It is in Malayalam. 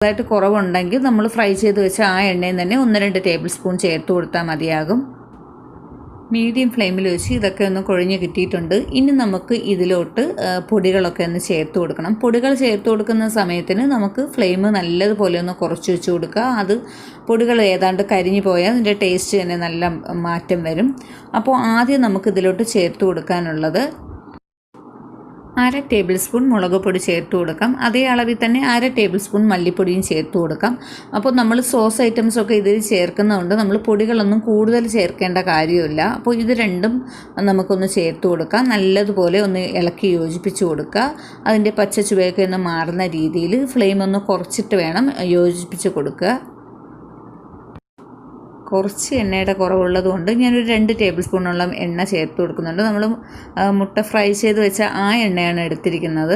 ചെറുതായിട്ട് കുറവുണ്ടെങ്കിൽ നമ്മൾ ഫ്രൈ ചെയ്ത് വെച്ച ആ എണ്ണയിൽ തന്നെ 1-2 ടേബിൾ സ്പൂൺ ചേർത്ത് കൊടുത്താൽ മതിയാകും. മീഡിയം ഫ്ലെയിമിൽ വെച്ച് ഇതൊക്കെ ഒന്ന് കുഴഞ്ഞ് കിട്ടിയിട്ടുണ്ട്. ഇനി നമുക്ക് ഇതിലോട്ട് പൊടികളൊക്കെ ഒന്ന് ചേർത്ത് കൊടുക്കണം. പൊടികൾ ചേർത്ത് കൊടുക്കുന്ന സമയത്തിന് നമുക്ക് ഫ്ലെയിം നല്ലതുപോലെ ഒന്ന് കുറച്ച് വെച്ച് കൊടുക്കുക. അത് പൊടികൾ ഏതാണ്ട് കരിഞ്ഞു പോയാൽ അതിൻ്റെ ടേസ്റ്റ് തന്നെ നല്ല മാറ്റം വരും. അപ്പോൾ ആദ്യം നമുക്ക് ഇതിലോട്ട് ചേർത്ത് കൊടുക്കാനുള്ളത് 1/2 ടേബിൾ സ്പൂൺ മുളക് പൊടി ചേർത്ത് കൊടുക്കാം. അതേ അളവിൽ തന്നെ 1/2 ടേബിൾ സ്പൂൺ മല്ലിപ്പൊടിയും ചേർത്ത് കൊടുക്കാം. അപ്പോൾ നമ്മൾ സോസ് ഐറ്റംസൊക്കെ ഇതിൽ ചേർക്കുന്നതുകൊണ്ട് നമ്മൾ പൊടികളൊന്നും കൂടുതൽ ചേർക്കേണ്ട കാര്യമില്ല. അപ്പോൾ ഇത് രണ്ടും നമുക്കൊന്ന് ചേർത്ത് കൊടുക്കാം. നല്ലതുപോലെ ഒന്ന് ഇളക്കി യോജിപ്പിച്ച് കൊടുക്കുക. അതിൻ്റെ പച്ച ചുവയൊക്കെ ഒന്ന് മാറുന്ന രീതിയിൽ ഫ്ലെയിം ഒന്ന് കുറച്ചിട്ട് വേണം യോജിപ്പിച്ച് കൊടുക്കുക. കുറച്ച് എണ്ണയുടെ കുറവുള്ളത് കൊണ്ട് ഞാനൊരു 2 ടേബിൾ സ്പൂണോളം എണ്ണ ചേർത്ത് കൊടുക്കുന്നുണ്ട്. നമ്മൾ മുട്ട ഫ്രൈ ചെയ്ത് വെച്ച ആ എണ്ണയാണ് എടുത്തിരിക്കുന്നത്.